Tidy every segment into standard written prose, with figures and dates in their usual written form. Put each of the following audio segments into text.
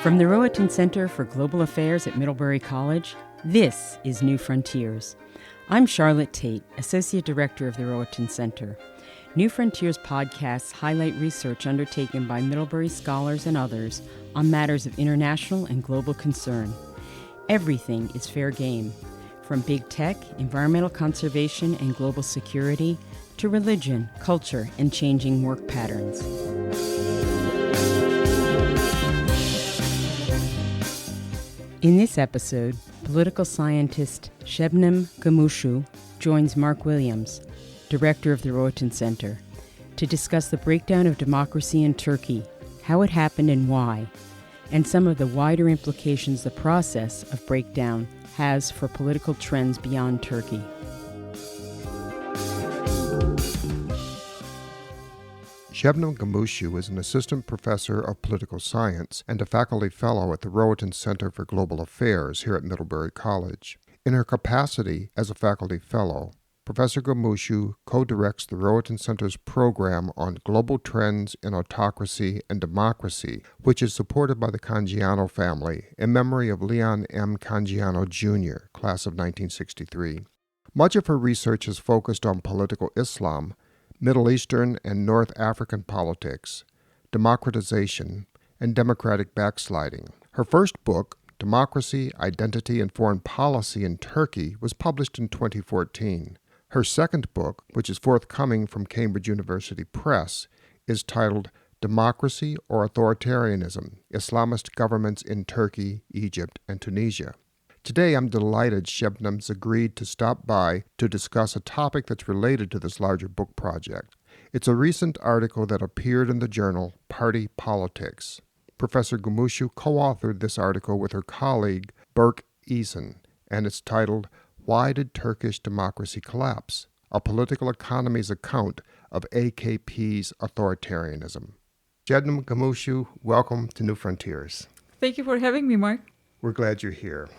From the Rohatyn Center for Global Affairs at Middlebury College, this is New Frontiers. I'm Charlotte Tate, Associate Director of the Rohatyn Center. New Frontiers podcasts highlight research undertaken by Middlebury scholars and others on matters of international and global concern. Everything is fair game, from big tech, environmental conservation, and global security, to religion, culture, and changing work patterns. In this episode, political scientist Sebnem Gumuscu joins Mark Williams, director of the Rohatyn Center, to discuss the breakdown of democracy in Turkey, how it happened and why, and some of the wider implications the process of breakdown has for political trends beyond Turkey. Sebnem Gumuscu is an assistant professor of political science and a faculty fellow at the Rohatyn Center for Global Affairs here at Middlebury College. In her capacity as a faculty fellow, Professor Gumuscu co-directs the Rohatyn Center's program on global trends in autocracy and democracy, which is supported by the Cangiano Family in memory of Leon M Cangiano Jr., class of 1963. Much of her research is focused on political Islam, Middle Eastern and North African politics, democratization, and democratic backsliding. Her first book, Democracy, Identity, and Foreign Policy in Turkey, was published in 2014. Her second book, which is forthcoming from Cambridge University Press, is titled Democracy or Authoritarianism, Islamist Governments in Turkey, Egypt, and Tunisia. Today, I'm delighted Sebnem's agreed to stop by to discuss a topic that's related to this larger book project. It's a recent article that appeared in the journal Party Politics. Professor Gumuscu co-authored this article with her colleague Berk Esen, and it's titled, Why Did Turkish Democracy Collapse? A Political Economy's Account of AKP's Authoritarianism. Sebnem Gumuscu, welcome to New Frontiers. Thank you for having me, Mark. We're glad you're here.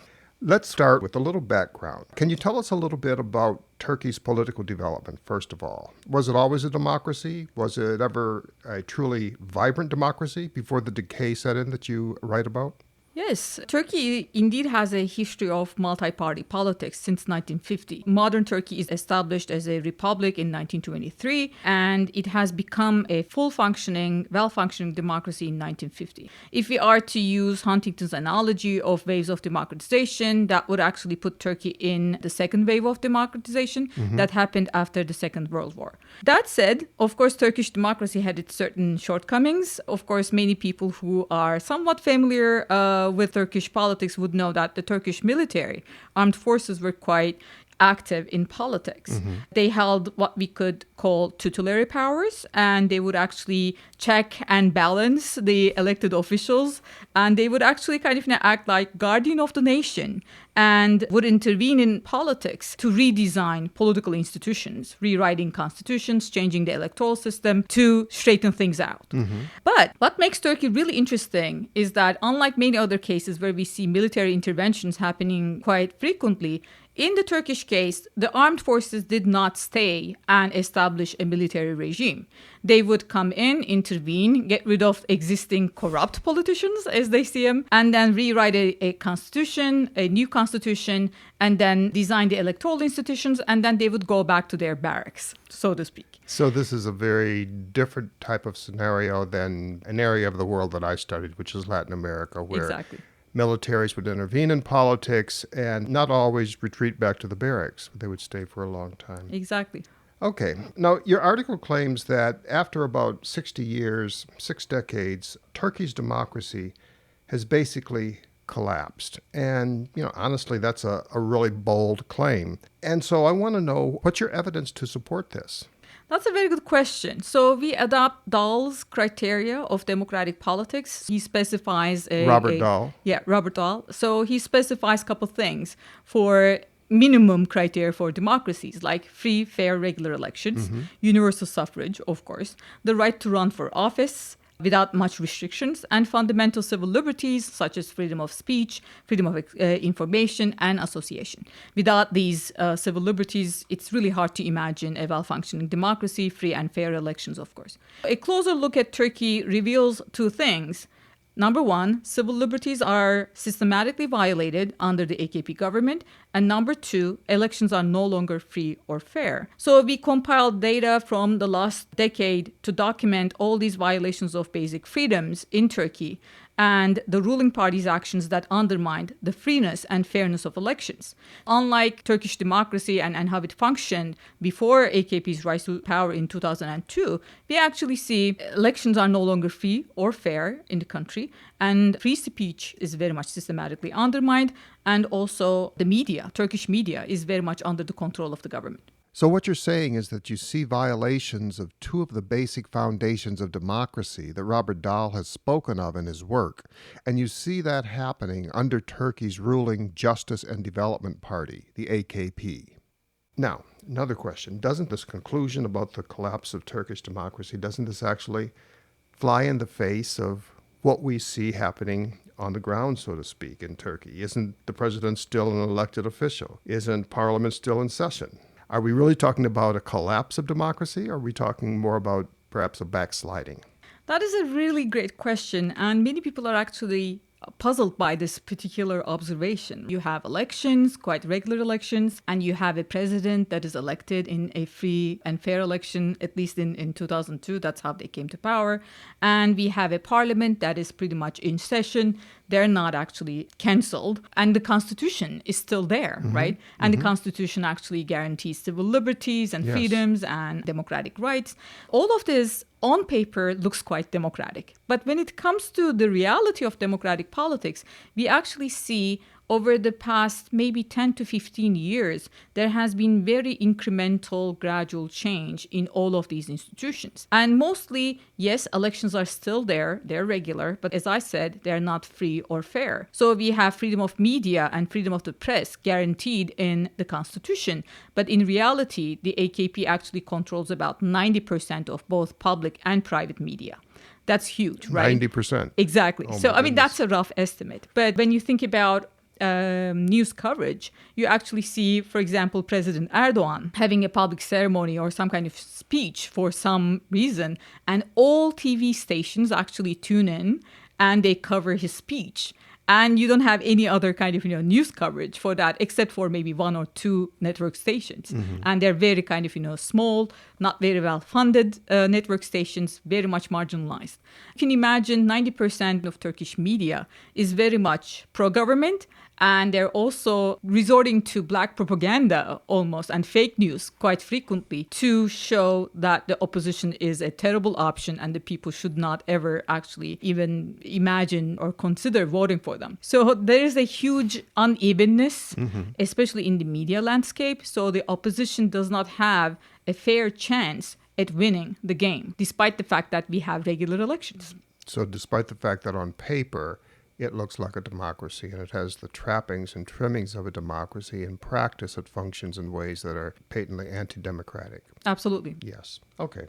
Let's start with a little background. Can you tell us a little bit about Turkey's political development, first of all? Was it always a democracy? Was it ever a truly vibrant democracy before the decay set in that you write about? Yes, Turkey indeed has a history of multi-party politics since 1950. Modern Turkey is established as a republic in 1923, and it has become a full-functioning, well-functioning democracy in 1950. If we are to use Huntington's analogy of waves of democratization, that would actually put Turkey in the second wave of democratization that happened after the Second World War. That said, of course, Turkish democracy had its certain shortcomings. Of course, many people who are somewhat familiar with Turkish politics would know that the Turkish military, armed forces, were quite active in politics. They held what we could call tutelary powers, and they would actually check and balance the elected officials, and they would actually kind of act like guardian of the nation and would intervene in politics to redesign political institutions, rewriting constitutions, changing the electoral system to straighten things out. But what makes Turkey really interesting is that unlike many other cases where we see military interventions happening quite frequently, in the Turkish case, the armed forces did not stay and establish a military regime. They would come in, intervene, get rid of existing corrupt politicians, as they see them, and then rewrite a constitution, a new constitution, and then design the electoral institutions, and then they would go back to their barracks, so to speak. So this is a very different type of scenario than an area of the world that I studied, which is Latin America, where militaries would intervene in politics and not always retreat back to the barracks. They would stay for a long time. Exactly. Okay. Now, your article claims that after about 60 years, 6 decades, Turkey's democracy has basically collapsed. And, honestly, that's a really bold claim. And so I want to know, what's your evidence to support this? That's a very good question. So we adopt Dahl's criteria of democratic politics. He specifies Robert Dahl. Yeah, Robert Dahl. So he specifies a couple things for minimum criteria for democracies, like free, fair, regular elections, universal suffrage, of course, the right to run for office, without much restrictions, and fundamental civil liberties such as freedom of speech, freedom of information, and association. Without these civil liberties, it's really hard to imagine a well-functioning democracy, free and fair elections, of course. A closer look at Turkey reveals two things. Number one, civil liberties are systematically violated under the AKP government. And number two, elections are no longer free or fair. So we compiled data from the last decade to document all these violations of basic freedoms in Turkey and the ruling party's actions that undermined the freeness and fairness of elections. Unlike Turkish democracy and how it functioned before AKP's rise to power in 2002, we actually see elections are no longer free or fair in the country, and free speech is very much systematically undermined, and also the media, Turkish media, is very much under the control of the government. So what you're saying is that you see violations of two of the basic foundations of democracy that Robert Dahl has spoken of in his work, and you see that happening under Turkey's ruling Justice and Development Party, the AKP. Now, another question. Doesn't this conclusion about the collapse of Turkish democracy, doesn't this actually fly in the face of what we see happening on the ground, so to speak, in Turkey? Isn't the president still an elected official? Isn't parliament still in session? Are we really talking about a collapse of democracy, or are we talking more about perhaps a backsliding? That is a really great question, and many people are actually puzzled by this particular observation. You have elections, quite regular elections, and you have a president that is elected in a free and fair election, at least in 2002. That's how they came to power. And we have a parliament that is pretty much in session. They're not actually canceled. And the Constitution is still there, right? And the Constitution actually guarantees civil liberties and freedoms and democratic rights. All of this on paper looks quite democratic. But when it comes to the reality of democratic politics, we actually see over the past maybe 10 to 15 years, there has been very incremental, gradual change in all of these institutions. And mostly, yes, elections are still there, they're regular, but as I said, they're not free or fair. So we have freedom of media and freedom of the press guaranteed in the Constitution. But in reality, the AKP actually controls about 90% of both public and private media. That's huge, right? 90%. Exactly. Oh, so, I mean, goodness. that's a rough estimate. But when you think about news coverage, you actually see, for example, President Erdogan having a public ceremony or some kind of speech for some reason, and all TV stations actually tune in and they cover his speech. And you don't have any other kind of news coverage for that, except for maybe one or two network stations. And they're very kind of small, not very well funded network stations, very much marginalized. You can imagine 90% of Turkish media is very much pro-government, and they're also resorting to black propaganda almost and fake news quite frequently to show that the opposition is a terrible option and the people should not ever actually even imagine or consider voting for them. So there is a huge unevenness, especially in the media landscape. So the opposition does not have a fair chance at winning the game, despite the fact that we have regular elections. So despite the fact that on paper, it looks like a democracy, and it has the trappings and trimmings of a democracy. In practice, it functions in ways that are patently anti-democratic. Absolutely. Yes. Okay.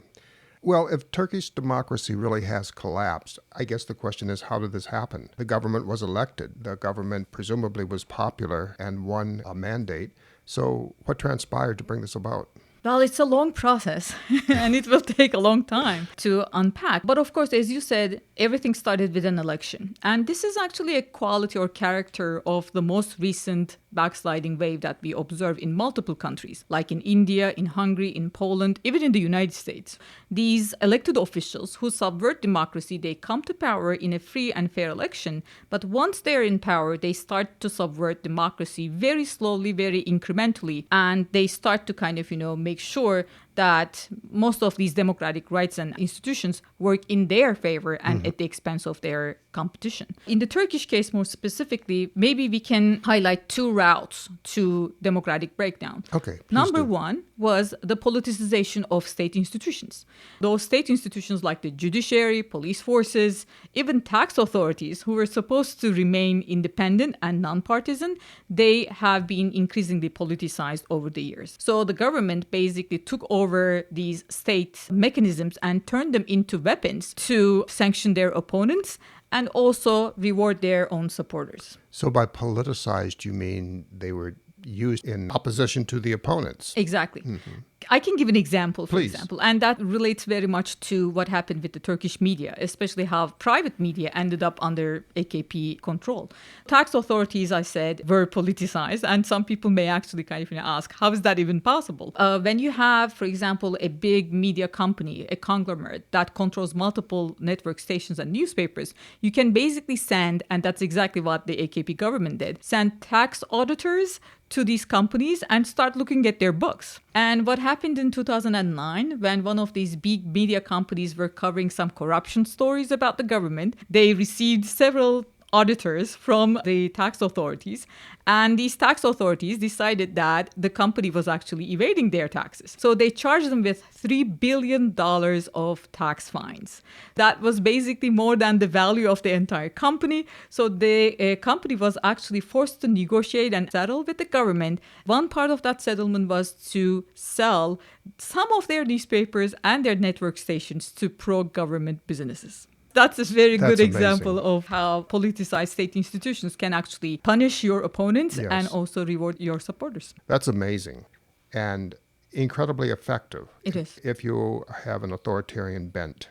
Well, if Turkish democracy really has collapsed, I guess the question is, how did this happen? The government was elected. The government presumably was popular and won a mandate. So what transpired to bring this about? Well, it's a long process and it will take a long time to unpack. But of course, as you said, everything started with an election. And this is actually a quality or character of the most recent backsliding wave that we observe in multiple countries, like in India, in Hungary, in Poland, even in the United States. These elected officials who subvert democracy, they come to power in a free and fair election. But once they're in power, they start to subvert democracy very slowly, very incrementally. And they start to kind of, make sure that most of these democratic rights and institutions work in their favor and at the expense of their competition. In the Turkish case, more specifically, maybe we can highlight two routes to democratic breakdown. Okay. Number one was the politicization of state institutions. Those state institutions like the judiciary, police forces, even tax authorities, who were supposed to remain independent and nonpartisan, they have been increasingly politicized over the years. So the government basically took over these state mechanisms and turned them into weapons to sanction their opponents and also reward their own supporters. So by politicized, you mean they were used in opposition to the opponents? Exactly. I can give an example, for Please. example, and that relates very much to what happened with the Turkish media, especially how private media ended up under AKP control. Tax authorities, I said, were politicized, and some people may actually kind of ask, how is that even possible? When you have, for example, a big media company, a conglomerate that controls multiple network stations and newspapers, you can basically send, and that's exactly what the AKP government did, send tax auditors to these companies and start looking at their books. And what happened in 2009, when one of these big media companies were covering some corruption stories about the government, they received several auditors from the tax authorities, and these tax authorities decided that the company was actually evading their taxes. So they charged them with $3 billion of tax fines. That was basically more than the value of the entire company. So the company was actually forced to negotiate and settle with the government. One part of that settlement was to sell some of their newspapers and their network stations to pro-government businesses. That's a very good example of how politicized state institutions can actually punish your opponents and also reward your supporters. That's amazing and incredibly effective. It is. If you have an authoritarian bent.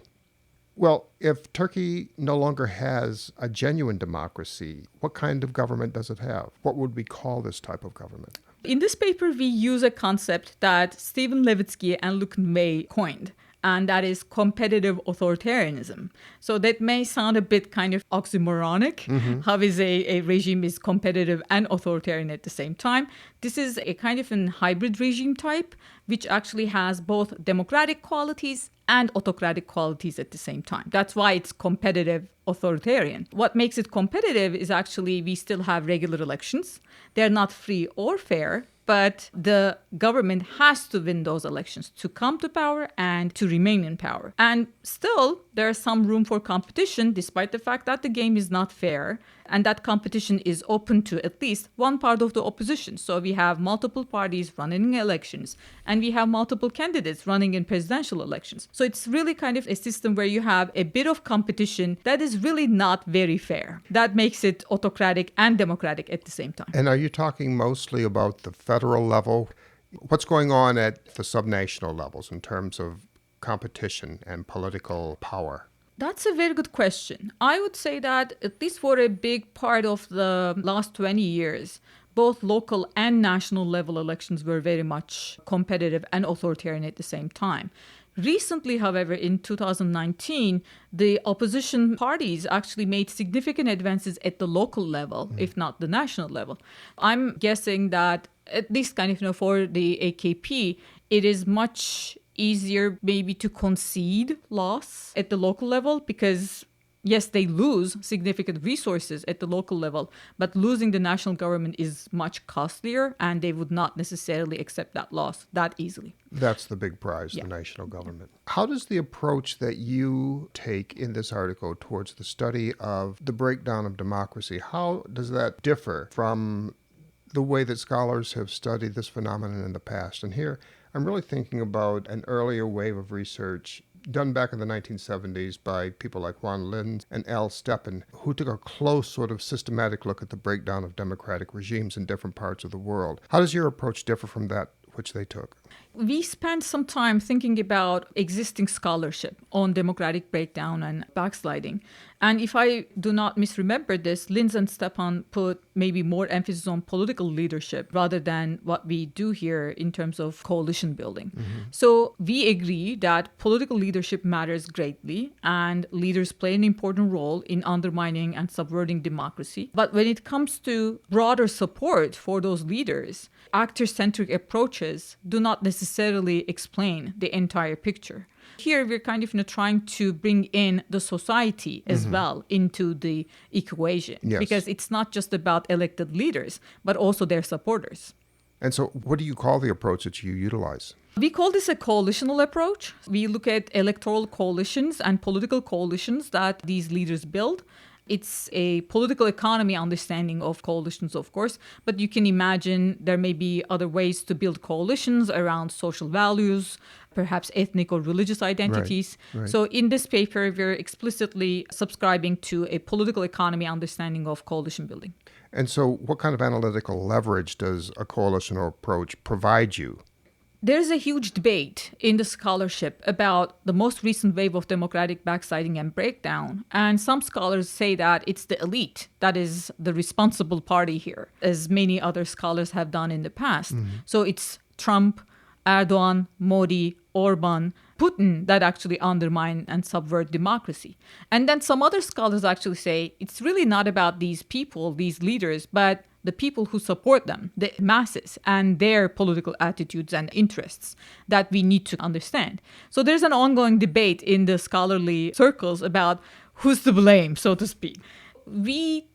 Well, if Turkey no longer has a genuine democracy, what kind of government does it have? What would we call this type of government? In this paper, we use a concept that Stephen Levitsky and Luke May coined, and that is competitive authoritarianism. So that may sound a bit kind of oxymoronic. How is a regime is competitive and authoritarian at the same time? This is a kind of an hybrid regime type, which actually has both democratic qualities and autocratic qualities at the same time. That's why it's competitive authoritarian. What makes it competitive is actually we still have regular elections. They're not free or fair, but the government has to win those elections to come to power and to remain in power. And still, there is some room for competition, despite the fact that the game is not fair. And that competition is open to at least one part of the opposition. So we have multiple parties running elections, and we have multiple candidates running in presidential elections. So it's really kind of a system where you have a bit of competition that is really not very fair. That makes it autocratic and democratic at the same time. And are you talking mostly about the federal level? What's going on at the subnational levels in terms of competition and political power? That's a very good question. I would say that at least for a big part of the last 20 years, both local and national level elections were very much competitive and authoritarian at the same time. Recently, however, in 2019, the opposition parties actually made significant advances at the local level, if not the national level. I'm guessing that at least kind of, for the AKP, it is much easier maybe to concede loss at the local level because, yes, they lose significant resources at the local level, but losing the national government is much costlier, and they would not necessarily accept that loss that easily. That's the big prize, the national government. How does the approach that you take in this article towards the study of the breakdown of democracy, how does that differ from the way that scholars have studied this phenomenon in the past? And here, I'm really thinking about an earlier wave of research done back in the 1970s by people like Juan Linz and Al Steppen, who took a close sort of systematic look at the breakdown of democratic regimes in different parts of the world. How does your approach differ from that which they took? We spent some time thinking about existing scholarship on democratic breakdown and backsliding. And if I do not misremember this, Linz and Stepan put maybe more emphasis on political leadership rather than what we do here in terms of coalition building. So we agree that political leadership matters greatly, and leaders play an important role in undermining and subverting democracy. But when it comes to broader support for those leaders, actor-centric approaches do not necessarily explain the entire picture. Here, we're kind of trying to bring in the society as well into the equation, because it's not just about elected leaders, but also their supporters. And so what do you call the approach that you utilize? We call this a coalitional approach. We look at electoral coalitions and political coalitions that these leaders build. It's a political economy understanding of coalitions, of course, but you can imagine there may be other ways to build coalitions around social values, perhaps ethnic or religious identities. Right. So in this paper, we're explicitly subscribing to a political economy understanding of coalition building. And so what kind of analytical leverage does a coalitional approach provide you? There's a huge debate in the scholarship about the most recent wave of democratic backsliding and breakdown. And some scholars say that it's the elite that is the responsible party here, as many other scholars have done in the past. So it's Trump, Erdogan, Modi, Orban, Putin that actually undermine and subvert democracy. And then some other scholars actually say it's really not about these people, these leaders, but the people who support them, the masses, and their political attitudes and interests that we need to understand. So there's an ongoing debate in the scholarly circles about who's to blame, so to speak. We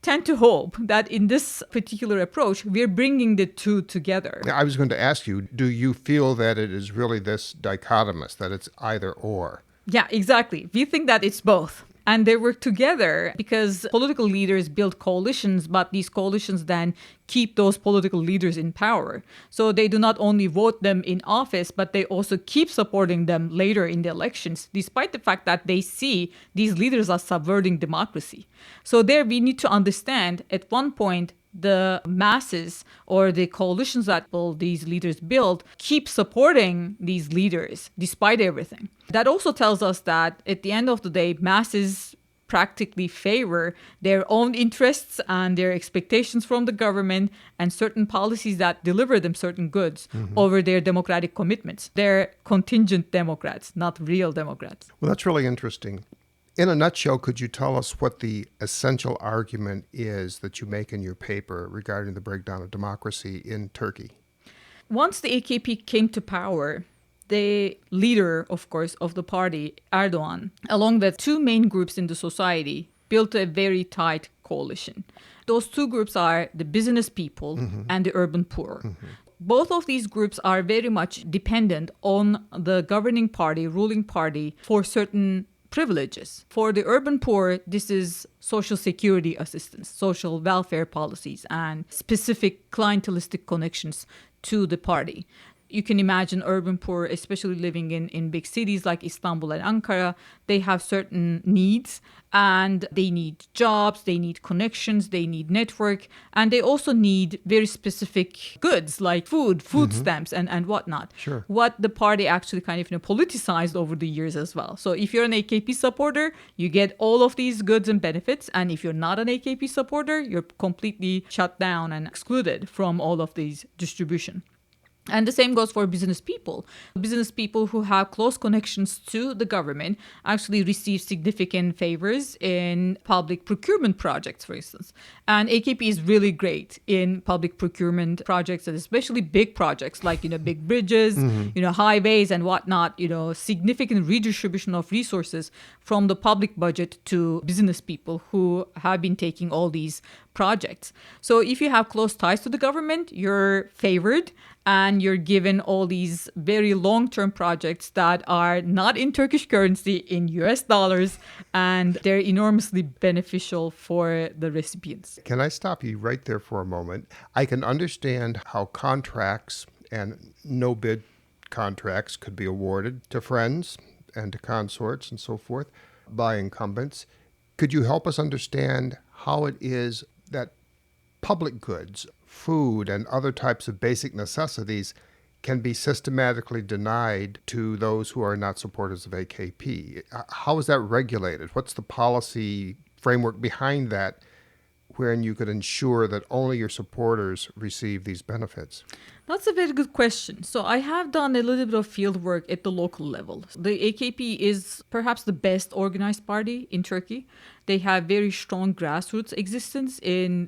tend to hope that in this particular approach, we're bringing the two together. I was going to ask you, do you feel that it is really this dichotomous, that it's either or? Yeah, exactly. We think that it's both. And they work together because political leaders build coalitions, but these coalitions then keep those political leaders in power. So they do not only vote them in office, but they also keep supporting them later in the elections, despite the fact that they see these leaders as subverting democracy. So there we need to understand at one point, the masses or the coalitions that these leaders build keep supporting these leaders despite everything. That also tells us that at the end of the day, masses practically favor their own interests and their expectations from the government and certain policies that deliver them certain goods over their democratic commitments. They're contingent Democrats, not real Democrats. Well, that's really interesting. In a nutshell, could you tell us what the essential argument is that you make in your paper regarding the breakdown of democracy in Turkey? Once the AKP came to power, the leader, of course, of the party, Erdogan, along with two main groups in the society, built a very tight coalition. Those two groups are the business people and the urban poor. Both of these groups are very much dependent on the governing party, ruling party, for certain privileges. For the urban poor, this is social security assistance, social welfare policies, and specific clientelistic connections to the party. You can imagine urban poor, especially living in big cities like Istanbul and Ankara, they have certain needs and they need jobs, they need connections, they need network, and they also need very specific goods like food stamps and whatnot. Sure. What the party actually kind of politicized over the years as well. So if you're an AKP supporter, you get all of these goods and benefits. And if you're not an AKP supporter, you're completely shut down and excluded from all of these distribution. And the same goes for business people. Business people who have close connections to the government actually receive significant favors in public procurement projects, for instance. And AKP is really great in public procurement projects, and especially big projects like, big bridges, highways and whatnot, significant redistribution of resources from the public budget to business people who have been taking all these projects. So if you have close ties to the government, you're favored and you're given all these very long-term projects that are not in Turkish currency, in US dollars, and they're enormously beneficial for the recipients. Can I stop you right there for a moment? I can understand how contracts and no-bid contracts could be awarded to friends and to consorts and so forth by incumbents. Could you help us understand how it is that public goods, food, and other types of basic necessities can be systematically denied to those who are not supporters of AKP? How is that regulated? What's the policy framework behind that, wherein you could ensure that only your supporters receive these benefits? That's a very good question. So I have done a little bit of field work at the local level. The AKP is perhaps the best organized party in Turkey. They have very strong grassroots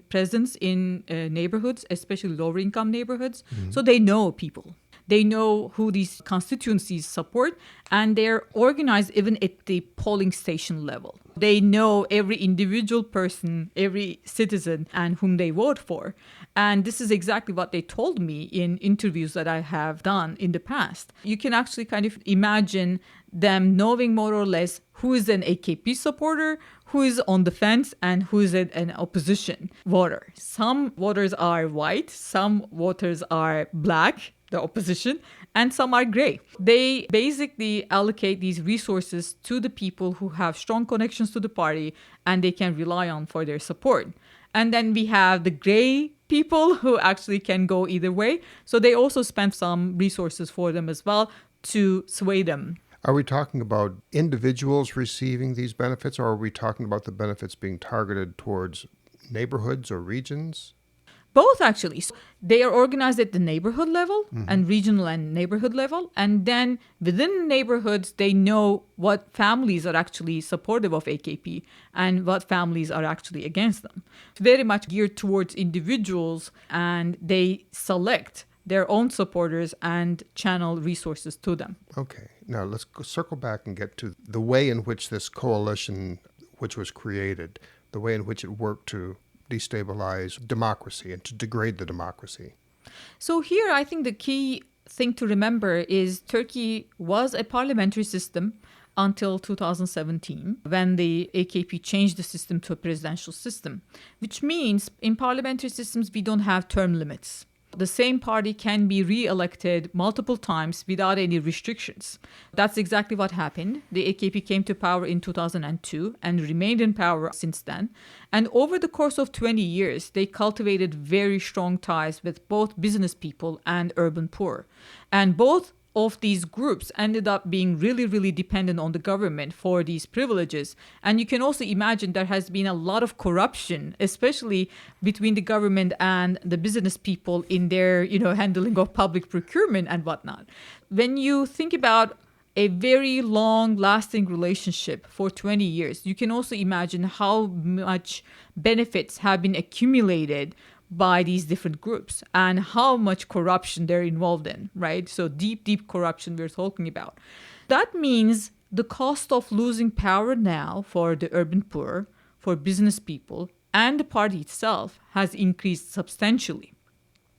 presence in neighborhoods, especially lower income neighborhoods. So they know people. They know who these constituencies support, and they're organized even at the polling station level. They know every individual person, every citizen, and whom they vote for. And this is exactly what they told me in interviews that I have done in the past. You can actually kind of imagine them knowing more or less who is an AKP supporter, who is on the fence, and who is an opposition voter. Some voters are white, some voters are black, the opposition, and some are gray. They basically allocate these resources to the people who have strong connections to the party and they can rely on for their support. And then we have the gray people who actually can go either way. So they also spend some resources for them as well to sway them. Are we talking about individuals receiving these benefits, or are we talking about the benefits being targeted towards neighborhoods or regions? Both, actually. So they are organized at the neighborhood level and regional and neighborhood level. And then within neighborhoods, they know what families are actually supportive of AKP and what families are actually against them. It's very much geared towards individuals, and they select their own supporters and channel resources to them. Okay. Now let's circle back and get to the way in which this coalition, which was created, the way in which it worked to destabilize democracy and to degrade the democracy. So here, I think the key thing to remember is Turkey was a parliamentary system until 2017, when the AKP changed the system to a presidential system, which means in parliamentary systems, we don't have term limits. The same party can be re-elected multiple times without any restrictions. That's exactly what happened. The AKP came to power in 2002 and remained in power since then. And over the course of 20 years, they cultivated very strong ties with both business people and urban poor. And both of these groups ended up being really, really dependent on the government for these privileges. And you can also imagine there has been a lot of corruption, especially between the government and the business people in their, handling of public procurement and whatnot. When you think about a very long-lasting relationship for 20 years, you can also imagine how much benefits have been accumulated by these different groups and how much corruption they're involved in, right? So deep corruption we're talking about. That means the cost of losing power now for the urban poor, for business people, and the party itself has increased substantially.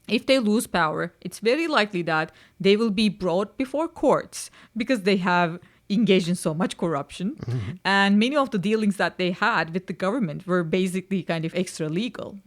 If they lose power, it's very likely that they will be brought before courts because they have engaged in so much corruption. And many of the dealings that they had with the government were basically kind of extra legal.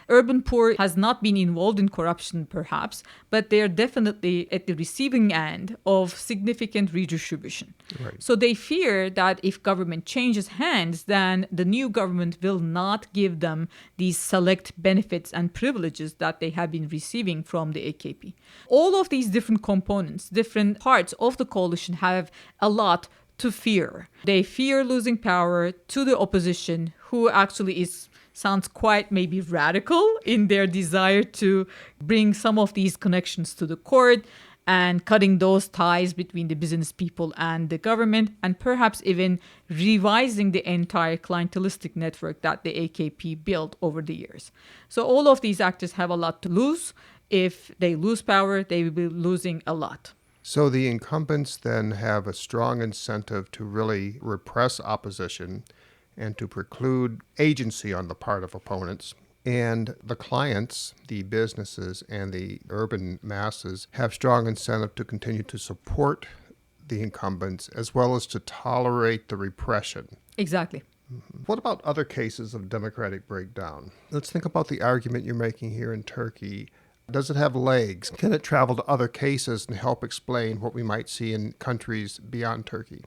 Urban poor has not been involved in corruption, perhaps, but they are definitely at the receiving end of significant redistribution. Right. So they fear that if government changes hands, then the new government will not give them these select benefits and privileges that they have been receiving from the AKP. All of these different components, different parts of the coalition have a lot to fear. They fear losing power to the opposition, who actually sounds quite maybe radical in their desire to bring some of these connections to the court and cutting those ties between the business people and the government, and perhaps even revising the entire clientelistic network that the AKP built over the years. So all of these actors have a lot to lose. If they lose power, they will be losing a lot. So the incumbents then have a strong incentive to really repress opposition and to preclude agency on the part of opponents. And the clients, the businesses, and the urban masses have strong incentive to continue to support the incumbents as well as to tolerate the repression. Exactly. What about other cases of democratic breakdown? Let's think about the argument you're making here in Turkey. Does it have legs? Can it travel to other cases and help explain what we might see in countries beyond Turkey?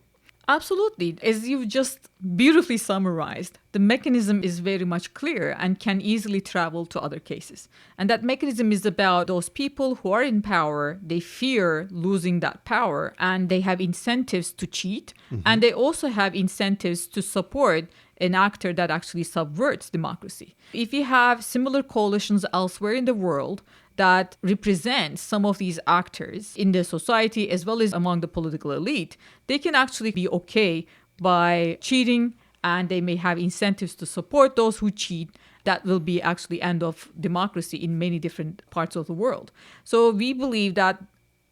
Absolutely. As you've just beautifully summarized, the mechanism is very much clear and can easily travel to other cases. And that mechanism is about those people who are in power, they fear losing that power, and they have incentives to cheat, and they also have incentives to support an actor that actually subverts democracy. If you have similar coalitions elsewhere in the world that represent some of these actors in the society as well as among the political elite, they can actually be okay by cheating, and they may have incentives to support those who cheat. That will be actually end of democracy in many different parts of the world. So we believe that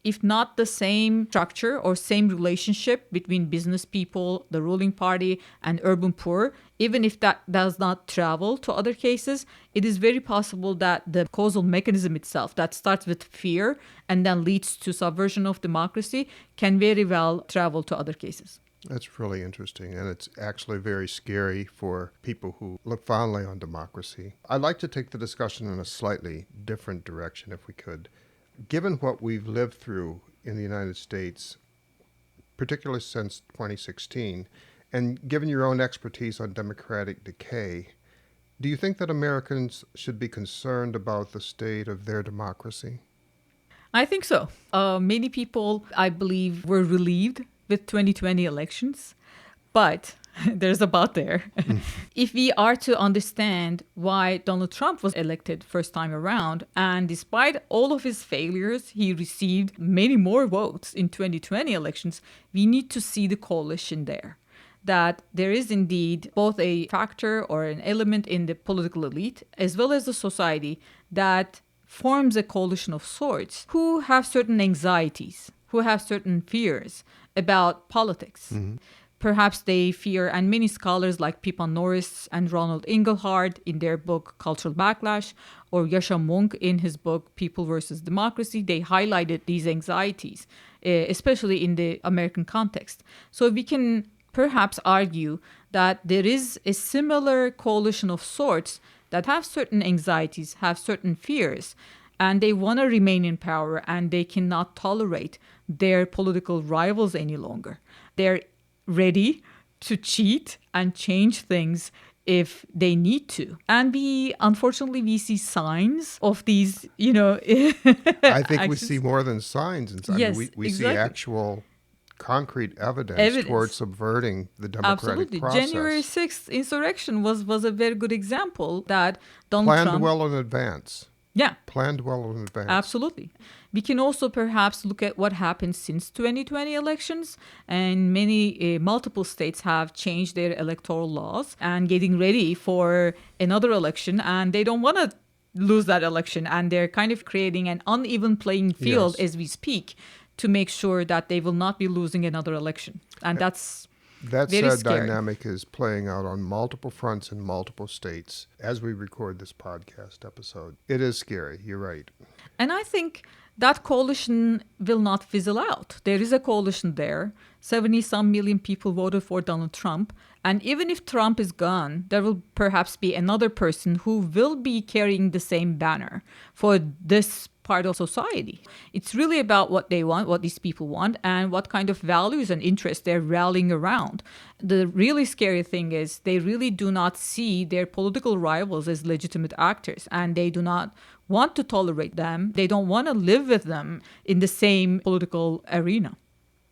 if not the same structure or same relationship between business people, the ruling party, and urban poor, even if that does not travel to other cases, it is very possible that the causal mechanism itself that starts with fear and then leads to subversion of democracy can very well travel to other cases. That's really interesting, and it's actually very scary for people who look fondly on democracy. I'd like to take the discussion in a slightly different direction, if we could. Given what we've lived through in the United States, particularly since 2016, and given your own expertise on democratic decay, do you think that Americans should be concerned about the state of their democracy? I think so. Many people, I believe, were relieved with 2020 elections, but there's a but there. If we are to understand why Donald Trump was elected first time around, and despite all of his failures, he received many more votes in 2020 elections, we need to see the coalition there. That there is indeed both a factor or an element in the political elite as well as the society that forms a coalition of sorts who have certain anxieties, who have certain fears about politics. Perhaps they fear, and many scholars like Pippa Norris and Ronald Inglehart in their book Cultural Backlash, or Yasha Monk in his book People versus Democracy, they highlighted these anxieties, especially in the American context. So we can perhaps argue that there is a similar coalition of sorts that have certain anxieties, have certain fears, and they want to remain in power and they cannot tolerate their political rivals any longer. They're ready to cheat and change things if they need to. And unfortunately, we see signs of these, I think we see more than signs. Yes, we exactly. see actual concrete evidence towards subverting the democratic process. January 6th insurrection was a very good example that Donald Trump... Planned well in advance. Yeah. Planned well in advance. Absolutely. We can also perhaps look at what happened since 2020 elections, and multiple states have changed their electoral laws and getting ready for another election, and they don't want to lose that election, and they're kind of creating an uneven playing field as we speak to make sure that they will not be losing another election. And that's very scary. Dynamic is playing out on multiple fronts in multiple states as we record this podcast episode. It is scary. You're right. And I think that coalition will not fizzle out. There is a coalition there. 70-some million people voted for Donald Trump. And even if Trump is gone, there will perhaps be another person who will be carrying the same banner for this part of society. It's really about what they want, what these people want, and what kind of values and interests they're rallying around. The really scary thing is they really do not see their political rivals as legitimate actors, and they do not want to tolerate them. They don't want to live with them in the same political arena.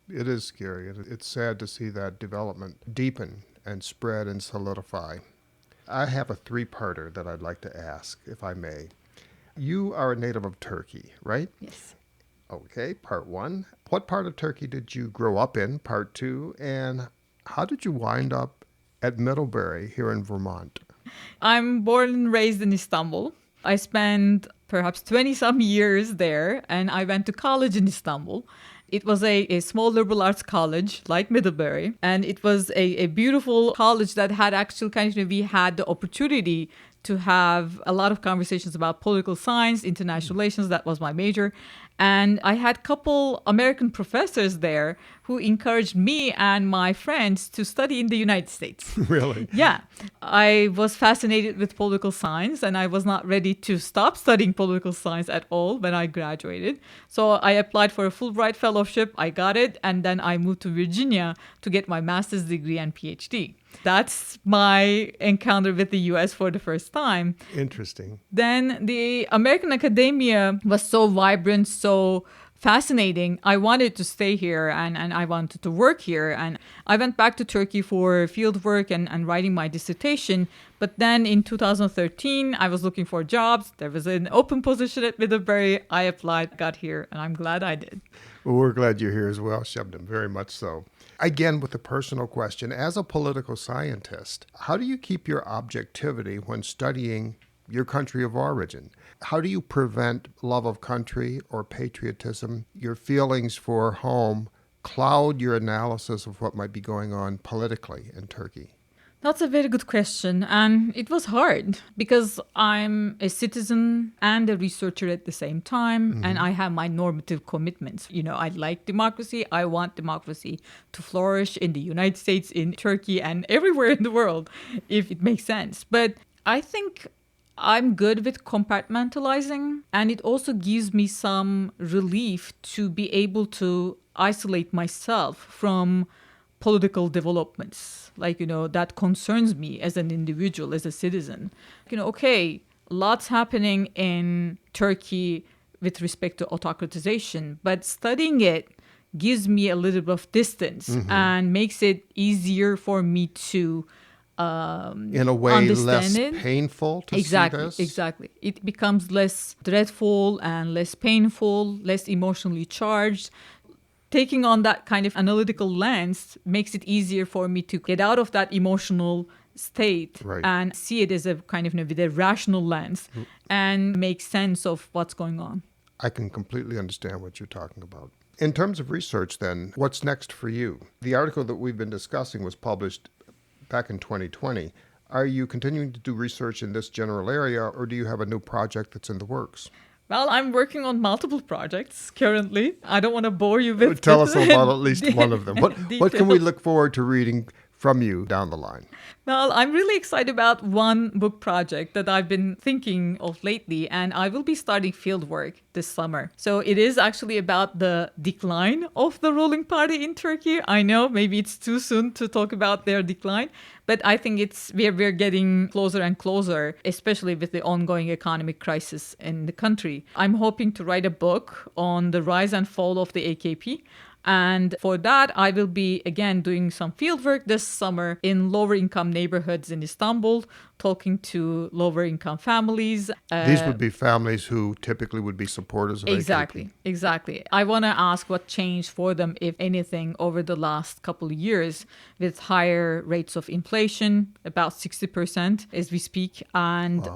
It is scary. It's sad to see that development deepen and spread and solidify. I have a three-parter that I'd like to ask, if I may. You are a native of Turkey, right? Yes. Okay, part one. What part of Turkey did you grow up in, part two? And how did you wind up at Middlebury here in Vermont? I'm born and raised in Istanbul. I spent perhaps 20-some years there, and I went to college in Istanbul. It was a small liberal arts college like Middlebury, and it was a beautiful college that had actually we had the opportunity to have a lot of conversations about political science, international relations. That was my major. And I had a couple American professors there who encouraged me and my friends to study in the United States. Really? Yeah. I was fascinated with political science, and I was not ready to stop studying political science at all when I graduated. So I applied for a Fulbright fellowship. I got it. And then I moved to Virginia to get my master's degree and PhD. That's my encounter with the U.S. for the first time. Interesting. Then the American academia was so vibrant, so fascinating. I wanted to stay here and I wanted to work here. And I went back to Turkey for field work and writing my dissertation. But then in 2013, I was looking for jobs. There was an open position at Middlebury. I applied, got here, and I'm glad I did. Well, we're glad you're here as well, Sebnem, very much so. Again, with a personal question, as a political scientist, how do you keep your objectivity when studying your country of origin? How do you prevent love of country or patriotism, your feelings for home, cloud your analysis of what might be going on politically in Turkey? That's a very good question. And it was hard because I'm a citizen and a researcher at the same time. Mm-hmm. And I have my normative commitments. I like democracy. I want democracy to flourish in the United States, in Turkey, and everywhere in the world, if it makes sense. But I think I'm good with compartmentalizing, and it also gives me some relief to be able to isolate myself from political developments, that concerns me as an individual, as a citizen. Okay, lots happening in Turkey with respect to autocratization, but studying it gives me a little bit of distance and makes it easier for me to in a way understand less painful to see this? Exactly. It becomes less dreadful and less painful, less emotionally charged. Taking on that kind of analytical lens makes it easier for me to get out of that emotional state and see it as a kind of with a rational lens and make sense of what's going on. I can completely understand what you're talking about. In terms of research, then, what's next for you? The article that we've been discussing was published back in 2020. Are you continuing to do research in this general area, or do you have a new project that's in the works? Well, I'm working on multiple projects currently. I don't want to bore you with Tell us about at least one of them. What can we look forward to reading from you down the line? Well, I'm really excited about one book project that I've been thinking of lately, and I will be starting fieldwork this summer. So it is actually about the decline of the ruling party in Turkey. I know maybe it's too soon to talk about their decline, but I think we're getting closer and closer, especially with the ongoing economic crisis in the country. I'm hoping to write a book on the rise and fall of the AKP. And for that, I will be, again, doing some fieldwork this summer in lower income neighborhoods in Istanbul, talking to lower income families. These would be families who typically would be supporters of AKP. Exactly. I want to ask what changed for them, if anything, over the last couple of years with higher rates of inflation, about 60% as we speak, and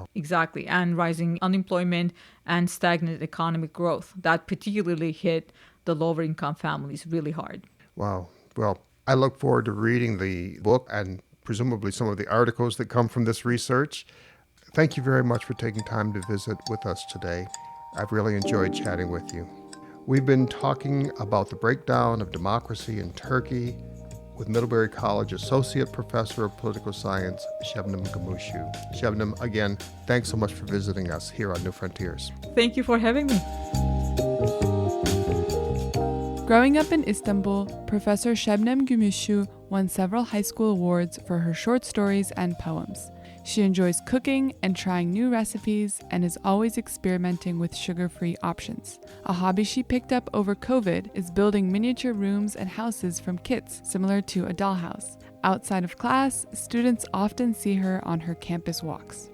and rising unemployment and stagnant economic growth. That particularly hit the lower income families really hard. Wow. Well, I look forward to reading the book and presumably some of the articles that come from this research. Thank you very much for taking time to visit with us today. I've really enjoyed chatting with you. We've been talking about the breakdown of democracy in Turkey with Middlebury College Associate Professor of Political Science, Sebnem Gumuscu. Sebnem, again, thanks so much for visiting us here on New Frontiers. Thank you for having me. Growing up in Istanbul, Professor Sebnem Gumuscu won several high school awards for her short stories and poems. She enjoys cooking and trying new recipes and is always experimenting with sugar-free options. A hobby she picked up over COVID is building miniature rooms and houses from kits similar to a dollhouse. Outside of class, students often see her on her campus walks.